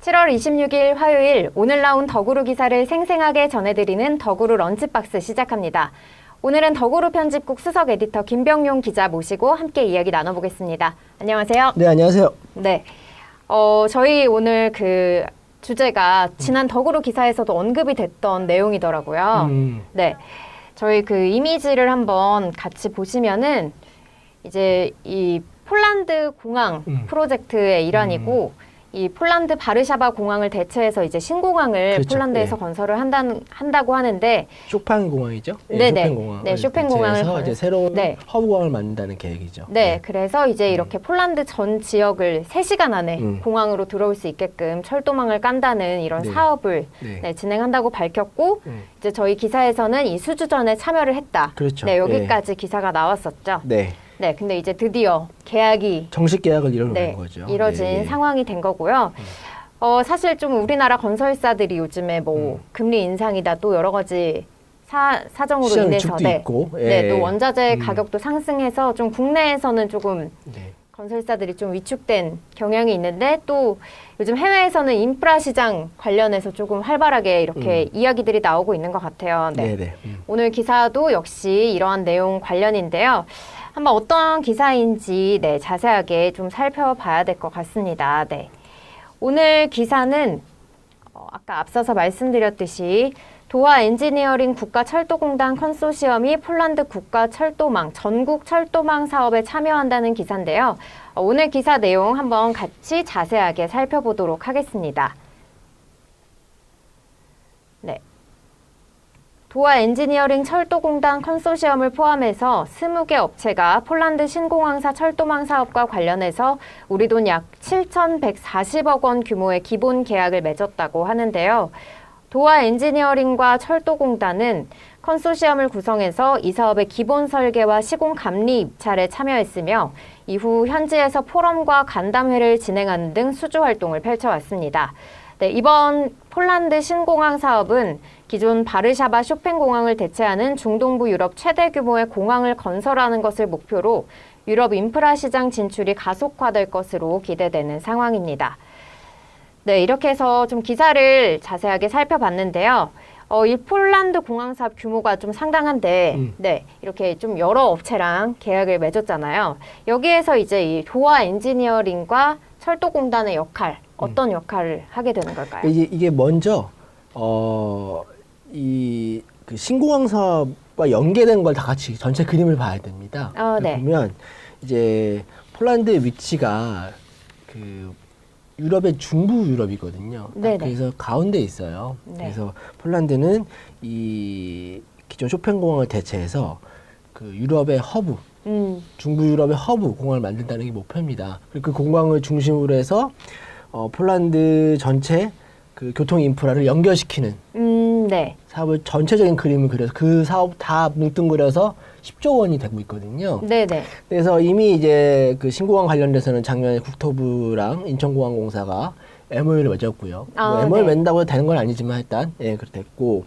(7월 26일) 화요일, 오늘 나온 더구루 기사를 생생하게 전해드리는 더구루 런치박스 시작합니다. 오늘은 더구루 편집국 수석 에디터 김병용 기자 모시고 함께 이야기 나눠보겠습니다. 안녕하세요. 네, 안녕하세요. 네, 저희 오늘 그 주제가 지난 더구루 기사에서도 언급이 됐던 내용이더라고요. 네, 저희 그 이미지를 한번 같이 보시면은 이제 이 폴란드 공항 프로젝트의 일환이고 이 폴란드 바르샤바 공항을 대체해서 이제 신공항을 그렇죠. 폴란드에서 네. 건설을 한다고 하는데 쇼팽 공항이죠? 네네. 쇼팽 공항. 네, 쇼팽 공항을 이제 새로운 네. 허브 공항을 만든다는 계획이죠. 네, 그래서 이제 이렇게 폴란드 전 지역을 3시간 안에 공항으로 들어올 수 있게끔 철도망을 깐다는 이런 네. 사업을 네. 네, 진행한다고 밝혔고 이제 저희 기사에서는 이 수주전에 참여를 했다. 그렇죠. 네, 여기까지 기사가 나왔었죠. 네. 네, 근데 이제 드디어 계약이 정식 계약을 이뤄낸 네, 거죠. 이뤄진 네. 상황이 된 거고요. 사실 좀 우리나라 건설사들이 요즘에 뭐 금리 인상이다 또 여러 가지 사정으로 시장 인해서 위축도 있고, 예. 네, 또 원자재 가격도 상승해서 좀 국내에서는 조금 네. 건설사들이 좀 위축된 경향이 있는데 또 요즘 해외에서는 인프라 시장 관련해서 조금 활발하게 이렇게 이야기들이 나오고 있는 것 같아요. 네. 네. 오늘 기사도 역시 이러한 내용 관련인데요. 한번 어떤 기사인지 네, 자세하게 좀 살펴봐야 될 것 같습니다. 네. 오늘 기사는 아까 앞서서 말씀드렸듯이 도하 엔지니어링 국가철도공단 컨소시엄이 폴란드 국가철도망, 전국 철도망 사업에 참여한다는 기사인데요. 오늘 기사 내용 한번 같이 자세하게 살펴보도록 하겠습니다. 네. 도하 엔지니어링 철도공단 컨소시엄을 포함해서 20개 업체가 폴란드 신공항사 철도망 사업과 관련해서 우리 돈 약 7,140억 원 규모의 기본 계약을 맺었다고 하는데요. 도하 엔지니어링과 철도공단은 컨소시엄을 구성해서 이 사업의 기본 설계와 시공 감리 입찰에 참여했으며 이후 현지에서 포럼과 간담회를 진행하는 등 수주 활동을 펼쳐왔습니다. 네, 이번 폴란드 신공항 사업은 기존 바르샤바 쇼팽 공항을 대체하는 중동부 유럽 최대 규모의 공항을 건설하는 것을 목표로 유럽 인프라 시장 진출이 가속화될 것으로 기대되는 상황입니다. 네, 이렇게 해서 좀 기사를 자세하게 살펴봤는데요. 이 폴란드 공항 사업 규모가 좀 상당한데, 네, 이렇게 좀 여러 업체랑 계약을 맺었잖아요. 여기에서 이제 이 도하 엔지니어링과 철도공단의 역할, 어떤 역할을 하게 되는 걸까요? 이게 먼저 이 그 신공항 사업과 연계된 걸 다 같이 전체 그림을 봐야 됩니다. 네. 보면 이제 폴란드의 위치가 그 유럽의 중부 유럽이거든요. 그래서 가운데 있어요. 네. 그래서 폴란드는 이 기존 쇼팽 공항을 대체해서 그 유럽의 허브, 중부 유럽의 허브 공항을 만든다는 게 목표입니다. 그리고 그 공항을 중심으로 해서 폴란드 전체 그 교통 인프라를 연결시키는 네. 사업을 전체적인 그림을 그려서 그 사업 다 뭉뚱그려서 10조 원이 되고 있거든요. 네네. 그래서 이미 이제 그 신공항 관련돼서는 작년에 국토부랑 인천공항공사가 MOU를 맺었고요. 뭐 MOU를 맺는다고 해도 되는 건 아니지만 일단 그렇게 됐고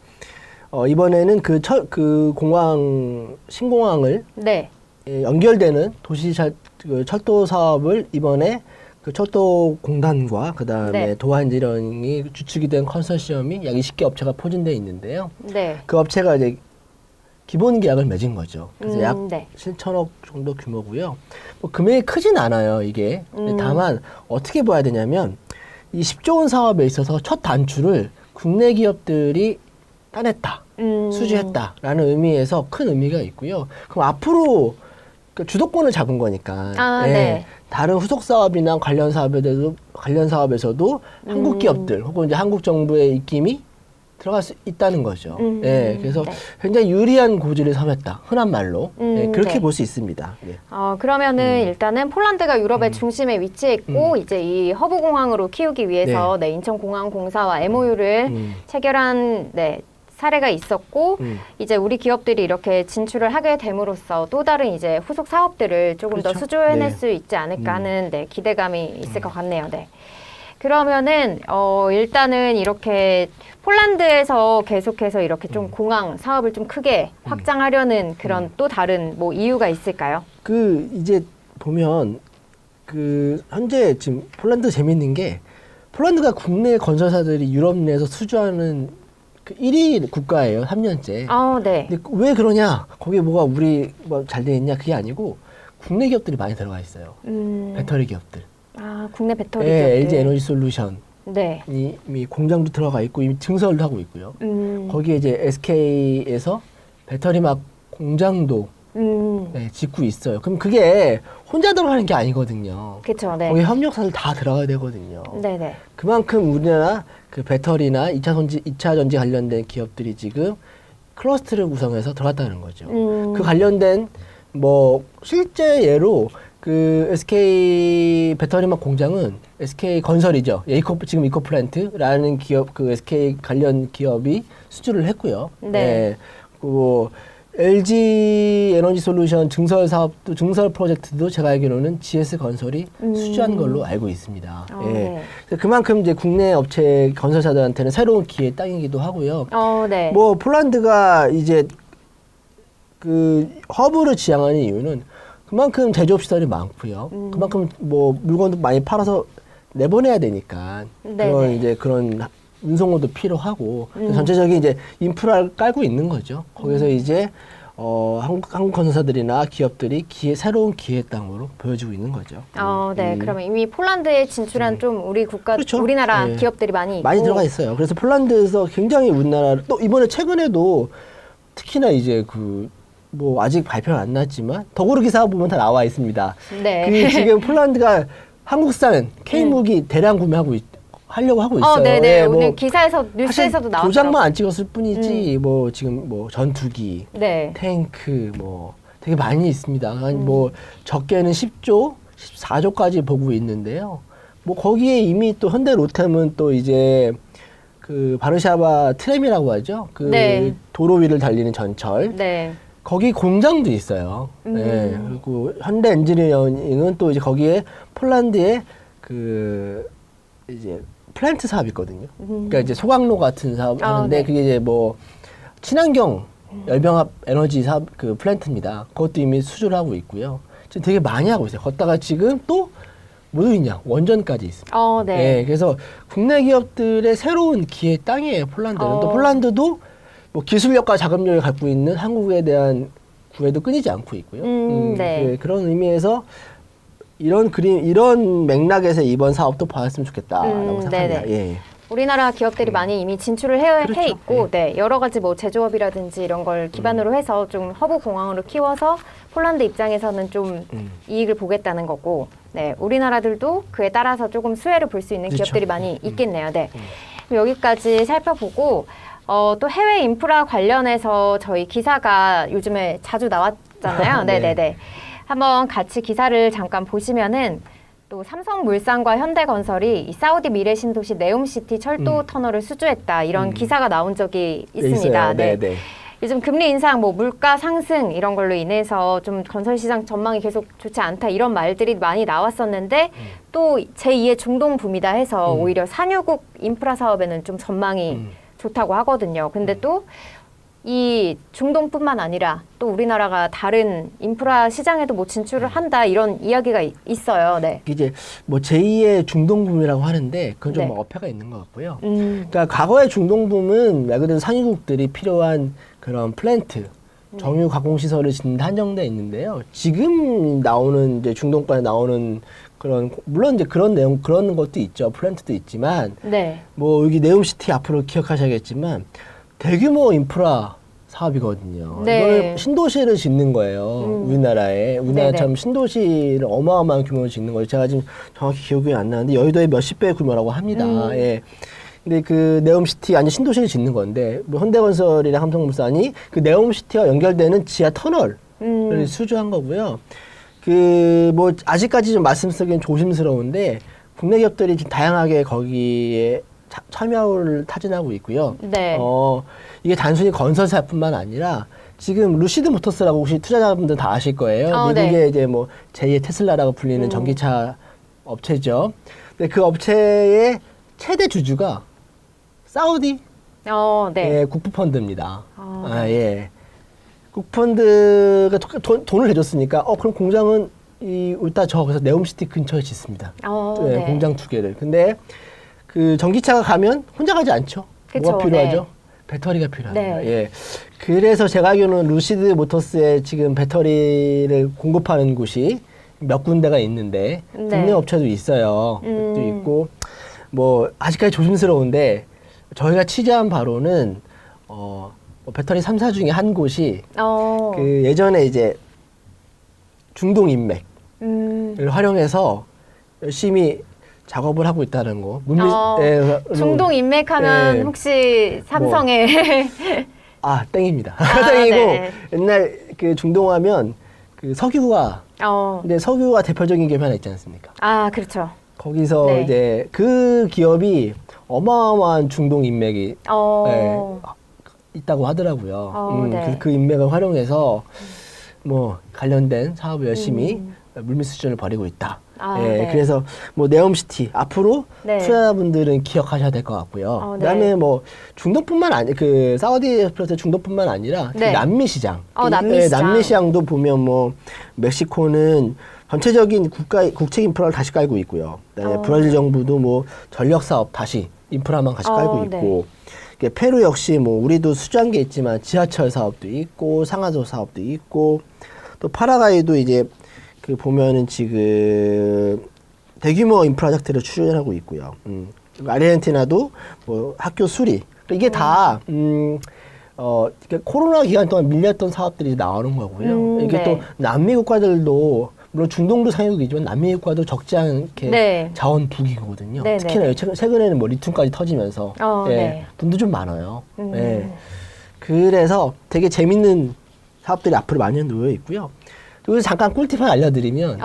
이번에는 그 공항 신공항을 네. 연결되는 그 철도 사업을 이번에 그 철도공단과 그다음에 네. 도하 엔지니어링이 주축이 된 컨소시엄이 약 20개 업체가 포진되어 있는데요. 네. 그 업체가 이제 기본 계약을 맺은 거죠. 그래서 약 네. 7천억 정도 규모고요. 뭐 금액이 크진 않아요, 이게. 다만 어떻게 봐야 되냐면 이 10조 원 사업에 있어서 첫 단추를 국내 기업들이 따냈다, 수주했다라는 의미에서 큰 의미가 있고요. 그럼 앞으로 그 주도권을 잡은 거니까. 네. 다른 후속 사업이나 관련 사업에서도 한국 기업들 혹은 이제 한국 정부의 입김이 들어갈 수 있다는 거죠. 그래서 네. 굉장히 유리한 고지를 삼았다. 흔한 말로 그렇게 네. 볼 수 있습니다. 네. 그러면은 일단은 폴란드가 유럽의 중심에 위치해 있고 이제 이 허브 공항으로 키우기 위해서 네, 인천공항공사와 MOU를 체결한 네, 사례가 있었고 이제 우리 기업들이 이렇게 진출을 하게 됨으로써 또 다른 이제 후속 사업들을 조금 그렇죠. 더 수주해낼 네. 수 있지 않을까 하는 네, 기대감이 있을 것 같네요. 네. 그러면은 일단은 이렇게 폴란드에서 계속해서 이렇게 좀 공항 사업을 좀 크게 확장하려는 그런 또 다른 뭐 이유가 있을까요? 이제 보면 현재 지금 폴란드 재밌는 게 폴란드가 국내 건설사들이 유럽 내에서 수주하는 1위 국가예요. 3년째. 네. 근데 왜 그러냐? 거기에 뭐가 우리 뭐 잘 돼 있냐? 그게 아니고 국내 기업들이 많이 들어가 있어요. 배터리 기업들. 국내 배터리 네, 기업들. LG 에너지 솔루션. 네. 이미 공장도 들어가 있고 이미 증설도 하고 있고요. 거기에 이제 SK에서 배터리막 공장도 네, 짓고 있어요. 그럼 그게 혼자 들어가는 게 아니거든요. 그렇죠. 네. 거기 협력사들 다 들어가야 되거든요. 네네. 그만큼 우리나라 배터리나 2차 전지 관련된 기업들이 지금 클러스터를 구성해서 들어갔다는 거죠. 그 관련된 뭐 실제 예로 SK 배터리막 공장은 SK 건설이죠. 지금 이코플랜트라는 기업, SK 관련 기업이 수주를 했고요. 네. LG 에너지 솔루션 증설 사업도, 증설 프로젝트도 제가 알기로는 GS 건설이 수주한 걸로 알고 있습니다. 네. 그만큼 이제 국내 업체 건설사들한테는 새로운 기회 땅이기도 하고요. 네. 뭐 폴란드가 이제 허브를 지향하는 이유는 그만큼 제조업 시설이 많고요. 그만큼 뭐 물건도 많이 팔아서 내보내야 되니까 그런 운송로도 필요하고 전체적인 이제 인프라를 깔고 있는 거죠. 거기서 이제 한국 건설사들이나 기업들이 새로운 기회 땅으로 보여지고 있는 거죠. 네. 그러면 이미 폴란드에 진출한 좀 그렇죠. 우리나라 네. 기업들이 많이 들어가 있어요. 그래서 폴란드에서 굉장히 우리나라를 또 이번에 최근에도 특히나 이제 뭐 아직 발표는 안 났지만 더구르 기사 보면 다 나와 있습니다. 네. 지금 폴란드가 한국산 K무기 대량 하려고 하고 있어요. 네네. 오늘 기사에서 뉴스에서도 나왔어요. 도장만 안 찍었을 뿐이지 뭐 지금 뭐 전투기, 네. 탱크 뭐 되게 많이 있습니다. 뭐 적게는 10조, 14조까지 보고 있는데요. 뭐 거기에 이미 또 현대 로템은 또 이제 바르샤바 트램이라고 하죠. 네. 도로 위를 달리는 전철. 네. 거기 공장도 있어요. 네. 그리고 현대 엔지니어링은 또 이제 거기에 폴란드에 이제 플랜트 사업이 있거든요. 그러니까 이제 소각로 같은 사업 하는데 네. 그게 이제 뭐 친환경 열병합 에너지 사업 플랜트입니다. 그것도 이미 수주를 하고 있고요. 지금 되게 많이 하고 있어요. 걷다가 지금 또 뭐 있냐 원전까지 있습니다. 네. 네. 그래서 국내 기업들의 새로운 기회 땅이에요. 폴란드는 또 폴란드도 뭐 기술력과 자금력을 갖고 있는 한국에 대한 구애도 끊이지 않고 있고요. 네. 그런 의미에서 이런 맥락에서 이번 사업도 봐왔으면 좋겠다라고 생각합니다. 예. 우리나라 기업들이 많이 이미 진출을 그렇죠. 해 있고, 여러 가지 뭐 제조업이라든지 이런 걸 기반으로 해서 좀 허브 공항으로 키워서 폴란드 입장에서는 좀 이익을 보겠다는 거고, 우리나라들도 그에 따라서 조금 수혜를 볼 수 있는 그렇죠. 기업들이 많이 있겠네요. 네. 그럼 여기까지 살펴보고, 또 해외 인프라 관련해서 저희 기사가 요즘에 자주 나왔잖아요. 네. 네네네. 한번 같이 기사를 잠깐 보시면은 또 삼성물산과 현대건설이 이 사우디 미래 신도시 네옴시티 철도 터널을 수주했다 이런 기사가 나온 적이 있습니다. 네. 요즘 금리 인상, 뭐 물가 상승 이런 걸로 인해서 좀 건설 시장 전망이 계속 좋지 않다 이런 말들이 많이 나왔었는데 또 제2의 중동 붐이다 해서 오히려 산유국 인프라 사업에는 좀 전망이 좋다고 하거든요. 근데 또 이 중동뿐만 아니라 또 우리나라가 다른 인프라 시장에도 뭐 진출을 한다 이런 이야기가 있어요. 네. 이제 뭐 제2의 중동붐이라고 하는데 그건 좀 네. 어폐가 있는 것 같고요. 그러니까 과거의 중동붐은 말 그대로 산유국들이 필요한 그런 플랜트, 정유 가공 시설을 짓는 데 한정돼 있는데요. 지금 나오는 이제 중동권에 나오는 그런 물론 이제 그런 것도 있죠. 플랜트도 있지만 뭐 여기 네옴시티 앞으로 기억하셔야겠지만 대규모 인프라 사업이거든요. 이걸 신도시를 짓는 거예요. 우리나라처럼 신도시를 어마어마한 규모로 짓는 거예요. 제가 지금 정확히 기억이 안 나는데 여의도의 몇십 배의 규모라고 합니다. 예. 근데 네옴시티 아니 신도시를 짓는 건데 뭐 현대건설이랑 삼성물산이 네옴시티와 연결되는 지하 터널을 수주한 거고요. 뭐 아직까지 좀 말씀드리긴 조심스러운데 국내 기업들이 지금 다양하게 거기에 참여를 타진하고 있고요. 이게 단순히 건설사뿐만 아니라 지금 루시드 모터스라고 혹시 투자자분들 다 아실 거예요. 미국의 이제 뭐 제2의 테슬라라고 불리는 전기차 업체죠. 근데 그 업체의 최대 주주가 사우디 네. 예, 국부펀드입니다. 네. 예. 국부펀드가 돈을 내줬으니까 그럼 공장은 울다 저기서 네옴시티 근처에 짓습니다. 예, 네. 공장 2개를. 근데 그 전기차가 가면 혼자 가지 않죠. 그쵸, 뭐가 필요하죠? 네. 배터리가 필요합니다. 네. 예. 그래서 제가 알기로는 루시드 모터스에 지금 배터리를 공급하는 곳이 몇 군데가 있는데 네. 국내 업체도 있어요. 또 있고 뭐 아직까지 조심스러운데 저희가 취재한 바로는 뭐 배터리 3사 중에 한 곳이 그 예전에 이제 중동 인맥을 활용해서 열심히 작업을 하고 있다는 거. 중동 인맥하면 네. 혹시 삼성의 땡입니다. 아, 땡이고 네. 옛날 그 중동하면 그 석유가 근데 석유가 대표적인 기업이 하나 있지 않습니까? 그렇죠. 거기서 네. 이제 그 기업이 어마어마한 중동 인맥이 있다고 하더라고요. 네. 그래서 그 인맥을 활용해서 뭐 관련된 사업을 열심히 물밑수준을 벌이고 있다. 네. 그래서 뭐 네옴시티 앞으로 네. 투자자분들은 기억하셔야 될 것 같고요. 네. 그다음에 뭐 중동뿐만 아니 그 사우디 플러스 중동뿐만 아니라 네. 남미 시장. 남미 시장. 남미 시장도 보면 뭐 멕시코는 전체적인 국책 인프라를 다시 깔고 있고요. 그다음에 브라질 정부도 뭐 전력 사업 다시 인프라만 같이 깔고 있고. 페루 역시 뭐 우리도 수주한 게 있지만 지하철 사업도 있고 상하도 사업도 있고 또 파라과이도 이제 그 보면은 지금 대규모 인프라 프로젝트를 추진하고 있고요. 아르헨티나도 뭐 학교 수리 이게 다 코로나 기간 동안 밀렸던 사업들이 나오는 거고요. 이게 또 남미 국가들도 물론 중동도 상륙이지만 남미 국가도 적지 않게 자원 부기거든요. 특히나 최근에는 뭐 리튬까지 터지면서 돈도 좀 많아요. 그래서 되게 재밌는 사업들이 앞으로 많이 놓여 있고요. 여기서 잠깐 꿀팁 하나 알려드리면,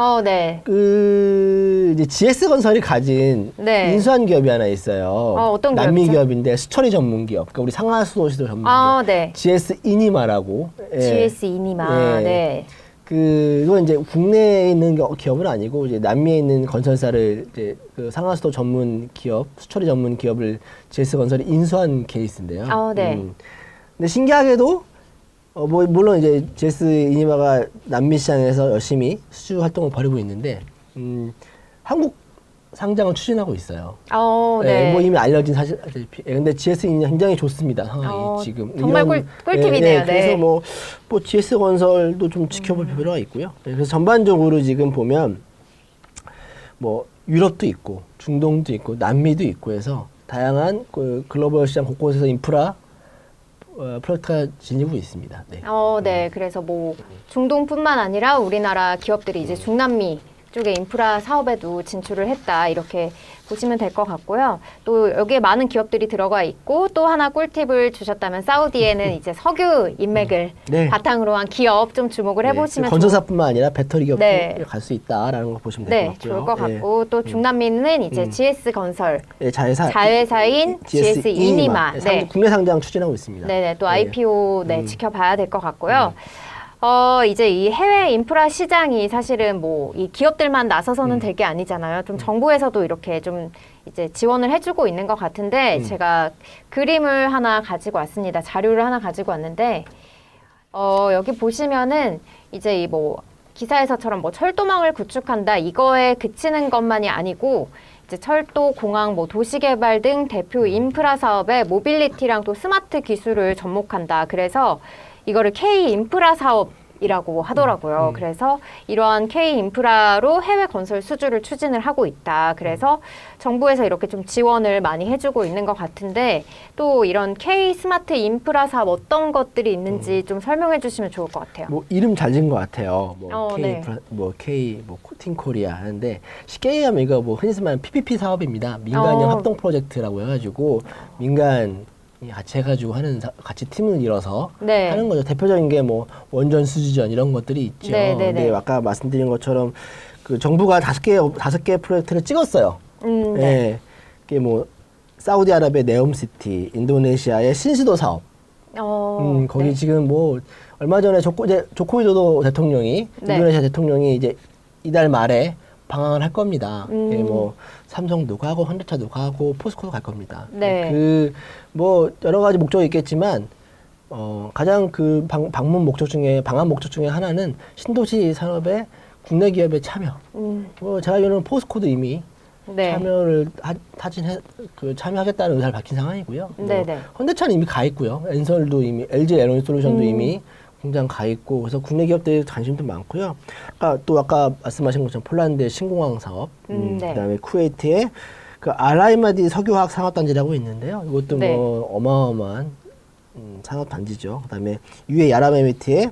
그 이제 GS 건설이 가진 인수한 기업이 하나 있어요. 어떤 남미 기업이죠? 기업인데 수처리 전문 기업. 그러니까 우리 상하수도시도 전문 기업. GS 이니마라고. GS 이니마. 그건 이제 국내에 있는 기업은 아니고 이제 남미에 있는 건설사를 이제 그 상하수도 전문 기업, 수처리 전문 기업을 GS 건설이 인수한 케이스인데요. 근데 신기하게도 뭐 물론 이제 GS 이니마가 남미 시장에서 열심히 수주 활동을 벌이고 있는데 한국 상장을 추진하고 있어요. 뭐 이미 알려진 사실. 근데 GS 이니마 굉장히 좋습니다. 상황이 지금. 정말 꿀팁이네요. 그래서 뭐 GS 건설도 좀 지켜볼 필요가 있고요. 그래서 전반적으로 지금 보면 뭐 유럽도 있고 중동도 있고 남미도 있고 해서 다양한 그 글로벌 시장 곳곳에서 인프라 프로젝트가 진행되고 있습니다. 그래서 뭐 중동뿐만 아니라 우리나라 기업들이 이제 중남미 쪽에 인프라 사업에도 진출을 했다 이렇게 보시면 될 것 같고요. 또 여기에 많은 기업들이 들어가 있고 또 하나 꿀팁을 주셨다면 사우디에는 이제 석유 인맥을 바탕으로 한 기업 좀 주목을 해보시면 건설사뿐만 아니라 배터리 기업도 갈 수 있다라는 거 보시면 될 것 같고요. 좋을 것 같고 또 중남미는 이제 GS 건설 자회사인 GS 이니마 국내 상장 추진하고 있습니다. 또 IPO 지켜봐야 될 것 같고요. 이제 이 해외 인프라 시장이 사실은 뭐 이 기업들만 나서서는 될 게 아니잖아요. 좀 정부에서도 이렇게 좀 이제 지원을 해주고 있는 것 같은데 제가 그림을 하나 가지고 왔습니다. 자료를 하나 가지고 왔는데 여기 보시면은 이제 이 뭐 기사에서처럼 뭐 철도망을 구축한다 이거에 그치는 것만이 아니고 이제 철도, 공항, 뭐 도시개발 등 대표 인프라 사업에 모빌리티랑 또 스마트 기술을 접목한다. 그래서 이거를 K 인프라 사업이라고 하더라고요. 그래서 이러한 K 인프라로 해외 건설 수주를 추진을 하고 있다. 그래서 정부에서 이렇게 좀 지원을 많이 해주고 있는 것 같은데 또 이런 K 스마트 인프라 사업 어떤 것들이 있는지 좀 설명해 주시면 좋을 것 같아요. 뭐 이름 잘 지은 것 같아요. K 코팅 코리아 하는데 쉽게 얘기하면 이거 뭐 흔히 말하는 PPP 사업입니다. 민간형 합동 프로젝트라고 해가지고 민간 같이 해가지고 같이 팀을 이뤄서 하는 거죠. 대표적인 게 뭐 원전 수주전 이런 것들이 있죠. 근데 아까 말씀드린 것처럼 그 정부가 다섯 개 프로젝트를 찍었어요. 그게 뭐 사우디아라비아 네옴시티, 인도네시아의 신시도 사업. 거기 지금 뭐 얼마 전에 조코 위도도 대통령이 인도네시아 대통령이 이제 이달 말에 방황을 할 겁니다. 음. 예, 뭐 삼성도 가고 현대차도 가고 포스코도 갈 겁니다. 네. 그 뭐 여러 가지 목적이 있겠지만 가장 그 방문 목적 중에 방한 목적 중에 하나는 신도시 산업의 국내 기업의 참여. 뭐 제가 알기로는 포스코도 이미 네. 참여를 참여하겠다는 의사를 밝힌 상황이고요. 네네. 뭐 현대차는 이미 가 있고요. 엔설도 이미 LG 에너지솔루션도 이미 공장 가 있고 그래서 국내 기업들의 관심도 많고요. 아까 말씀하신 것처럼 폴란드의 신공항 사업, 네. 그다음에 쿠웨이트의 그 알라이마디 석유화학 상업단지라고 있는데요. 이것도 네. 뭐 어마어마한 상업단지죠. 그다음에 UAE 아랍에미리트의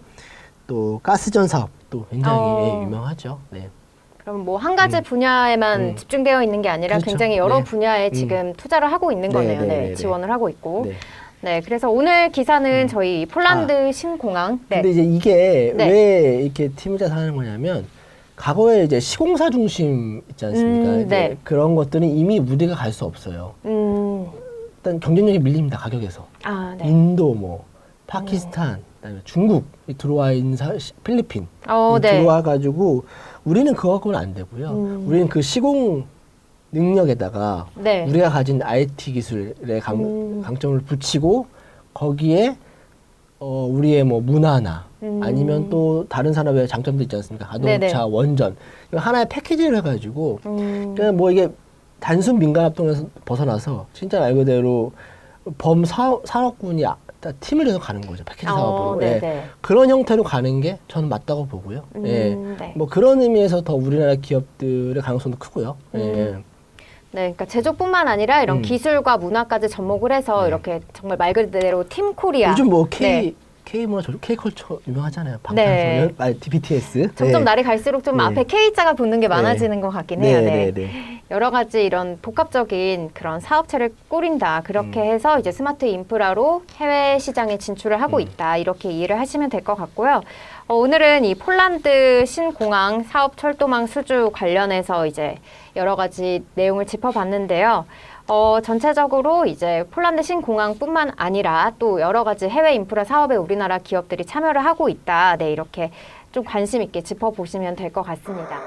또 가스전 사업도 굉장히 유명하죠. 네. 그럼 뭐 한 가지 분야에만 집중되어 있는 게 아니라 그렇죠. 굉장히 여러 네. 분야에 지금 투자를 하고 있는 거네요. 네, 네. 지원을 하고 있고. 네. 네, 그래서 오늘 기사는 저희 폴란드 신공항. 네. 근데 이제 이게 네. 왜 이렇게 팀을 짜서 하는 거냐면 과거에 이제 시공사 중심 있지 않습니까? 이제 네. 그런 것들은 이미 우리가 갈 수 없어요. 일단 경쟁력이 밀립니다. 가격에서. 아, 네. 인도, 뭐 파키스탄, 그다음에 중국 들어와 있는 필리핀 네. 들어와 가지고 우리는 그거 갖고는 안 되고요. 우리는 그 시공 능력에다가 네. 우리가 가진 IT 기술의 강점을 붙이고 거기에 우리의 뭐 문화나 아니면 또 다른 산업의 장점도 있지 않습니까? 자동차, 네네. 원전 이거 하나의 패키지를 해가지고 그냥 뭐 이게 단순 민간 합동에서 벗어나서 진짜 말 그대로 산업군이 팀을 해서 가는 거죠. 패키지 사업으로. 네네. 예. 그런 형태로 가는 게 저는 맞다고 보고요. 예. 네. 뭐 그런 의미에서 더 우리나라 기업들의 가능성도 크고요. 예. 네, 그러니까 제조뿐만 아니라 이런 기술과 문화까지 접목을 해서 이렇게 정말 말 그대로 팀 코리아. 요즘 뭐 네. K컬처 유명하잖아요. 네. BTS. 점점 네. 날이 갈수록 좀 네. 앞에 K자가 붙는 게 많아지는 것 같긴 해요. 네. 네. 여러 가지 이런 복합적인 그런 사업체를 꾸린다. 그렇게 해서 이제 스마트 인프라로 해외 시장에 진출을 하고 있다. 이렇게 이해를 하시면 될 것 같고요. 오늘은 이 폴란드 신공항 사업 철도망 수주 관련해서 이제 여러 가지 내용을 짚어봤는데요. 전체적으로 이제 폴란드 신공항뿐만 아니라 또 여러 가지 해외 인프라 사업에 우리나라 기업들이 참여를 하고 있다. 네, 이렇게 좀 관심 있게 짚어보시면 될 것 같습니다.